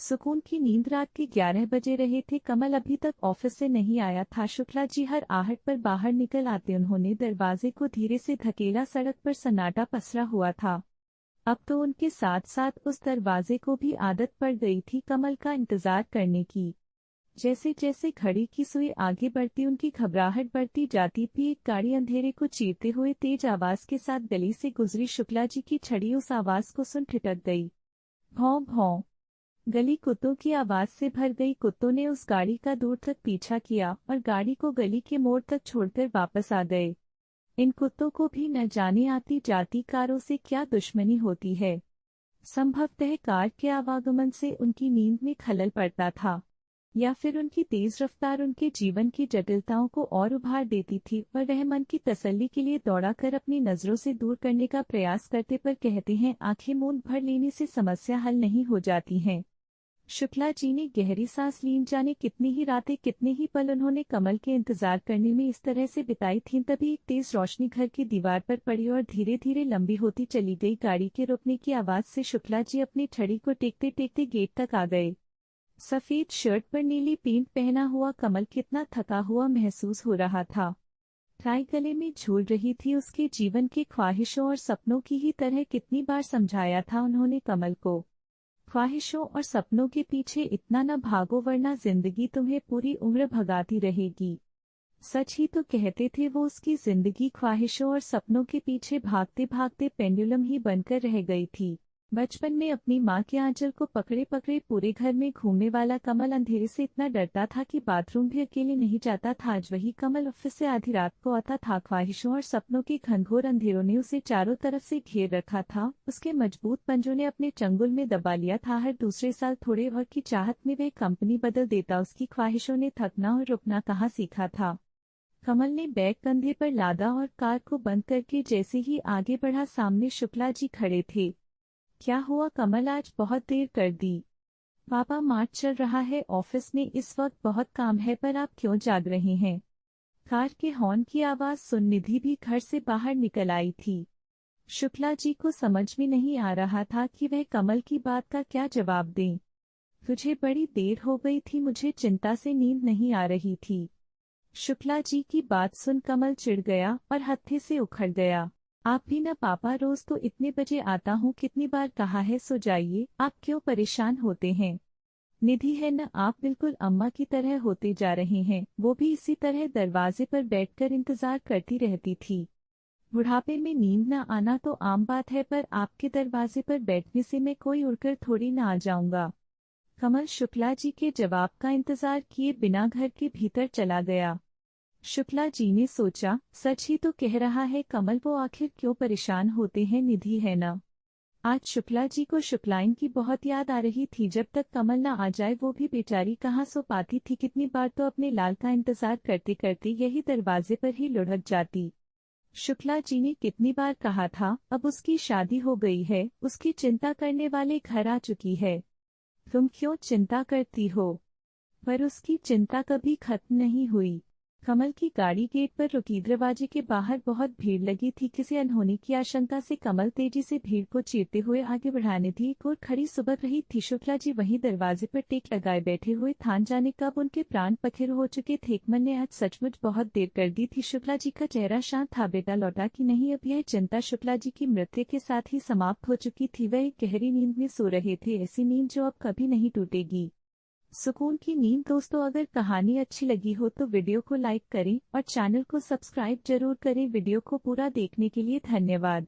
सुकून की नींद रात के 11 बजे रहे थे। कमल अभी तक ऑफिस से नहीं आया था। शुक्ला जी हर आहट पर बाहर निकल आते। उन्होंने दरवाजे को धीरे से धकेला। सड़क पर सन्नाटा पसरा हुआ था। अब तो उनके साथ साथ उस दरवाजे को भी आदत पड़ गई थी कमल का इंतजार करने की। जैसे जैसे घड़ी की सुई आगे बढ़ती उनकी घबराहट बढ़ती जाती थी। एक गाड़ी अंधेरे को चीरते हुए तेज आवाज के साथ गली से गुजरी। शुक्ला जी की छड़ी उस आवाज को सुन ठिठक गई। भौं भौं। गली कुत्तों की आवाज से भर गई। कुत्तों ने उस गाड़ी का दूर तक पीछा किया और गाड़ी को गली के मोड़ तक छोड़कर वापस आ गए। इन कुत्तों को भी न जाने आती जाती कारों से क्या दुश्मनी होती है। संभवतः कार के आवागमन से उनकी नींद में खलल पड़ता था, या फिर उनकी तेज रफ्तार उनके जीवन की जटिलताओं को और उभार देती थी और वह मन की तसल्ली के लिए दौड़ा कर अपनी नजरों से दूर करने का प्रयास करते। पर कहते हैं आंखें मूंद भर लेने से समस्या हल नहीं हो जाती है। शुक्ला जी ने गहरी सांस ली। जाने कितनी ही रातें कितने ही पल उन्होंने कमल के इंतजार करने में इस तरह से बिताई थीं। तभी एक तेज रोशनी घर की दीवार पर पड़ी और धीरे धीरे लंबी होती चली गई। गाड़ी के रुकने की आवाज से शुक्ला जी अपनी छड़ी को टेकते टेकते गेट तक आ गए। सफेद शर्ट पर नीली पैंट पहना हुआ कमल कितना थका हुआ महसूस हो रहा था। टाई गले में झूल रही थी। उसके जीवन की ख्वाहिशों और सपनों की ही तरह कितनी बार समझाया था उन्होंने कमल को, ख्वाहिशों और सपनों के पीछे इतना न भागो वरना जिंदगी तुम्हें पूरी उम्र भगाती रहेगी। सच ही तो कहते थे वो। उसकी जिंदगी ख्वाहिशों और सपनों के पीछे भागते भागते पेंडुलम ही बनकर रह गई थी। बचपन में अपनी माँ के आंचल को पकड़े पकड़े पूरे घर में घूमने वाला कमल अंधेरे से इतना डरता था कि बाथरूम भी अकेले नहीं जाता था। आज वही कमल ऑफिस से आधी रात को आता था। ख्वाहिशों और सपनों के घनघोर अंधेरों ने उसे चारों तरफ से घेर रखा था। उसके मजबूत पंजों ने अपने चंगुल में दबा लिया था। हर दूसरे साल थोड़े और की चाहत में वह कंपनी बदल देता। उसकी ख्वाहिशों ने थकना और रुकना कहाँ सीखा था। कमल ने बैग कंधे पर लादा और कार को बंद करके जैसे ही आगे बढ़ा सामने शुक्ला जी खड़े थे। क्या हुआ कमल, आज बहुत देर कर दी। पापा मार्च चल रहा है, ऑफिस में इस वक्त बहुत काम है, पर आप क्यों जाग रहे हैं। कार के हॉर्न की आवाज सुन निधि भी घर से बाहर निकल आई थी। शुक्ला जी को समझ में नहीं आ रहा था कि वह कमल की बात का क्या जवाब दें। तुझे बड़ी देर हो गई थी, मुझे चिंता से नींद नहीं आ रही थी। शुक्ला जी की बात सुन कमल चिढ़ गया और हत्थे से उखड़ गया। आप भी न पापा, रोज तो इतने बजे आता हूँ, कितनी बार कहा है सो जाइए, आप क्यों परेशान होते हैं। निधि है न, आप बिल्कुल अम्मा की तरह होते जा रहे हैं। वो भी इसी तरह दरवाजे पर बैठकर इंतजार करती रहती थी। बुढ़ापे में नींद न आना तो आम बात है, पर आपके दरवाजे पर बैठने से मैं कोई उड़कर थोड़ी न आ जाऊंगा। कमल शुक्ला जी के जवाब का इंतजार किए बिना घर के भीतर चला गया। शुक्ला जी ने सोचा, सच ही तो कह रहा है कमल, वो आखिर क्यों परेशान होते हैं, निधि है ना। आज शुक्ला जी को शुक्लाइन की बहुत याद आ रही थी। जब तक कमल न आ जाए वो भी बेचारी कहाँ सो पाती थी। कितनी बार तो अपने लाल का इंतजार करते करते यही दरवाजे पर ही लुढ़क जाती। शुक्ला जी ने कितनी बार कहा था, अब उसकी शादी हो गई है, उसकी चिंता करने वाले घर आ चुकी है, तुम क्यों चिंता करती हो। पर उसकी चिंता कभी खत्म नहीं हुई। कमल की गाड़ी गेट पर रुकी। दरवाजे के बाहर बहुत भीड़ लगी थी। किसी अनहोनी की आशंका से कमल तेजी से भीड़ को चीरते हुए आगे बढ़ाने थी। एक और खड़ी सुबह रही थी। शुक्ला जी वहीं दरवाजे पर टेक लगाए बैठे हुए। थान जाने कब उनके प्राण पखेरु हो चुके थे। मन ने आज सचमुच बहुत देर कर दी थी। शुक्ला जी का चेहरा शांत था। बेटा लौटा कि नहीं। अब यह चिंता शुक्ला जी की मृत्यु के साथ ही समाप्त हो चुकी थी। वह एक गहरी नींद में सो रहे थे, ऐसी नींद जो अब कभी नहीं टूटेगी। सुकून की नींद। दोस्तों, अगर कहानी अच्छी लगी हो तो वीडियो को लाइक करें और चैनल को सब्सक्राइब जरूर करें। वीडियो को पूरा देखने के लिए धन्यवाद।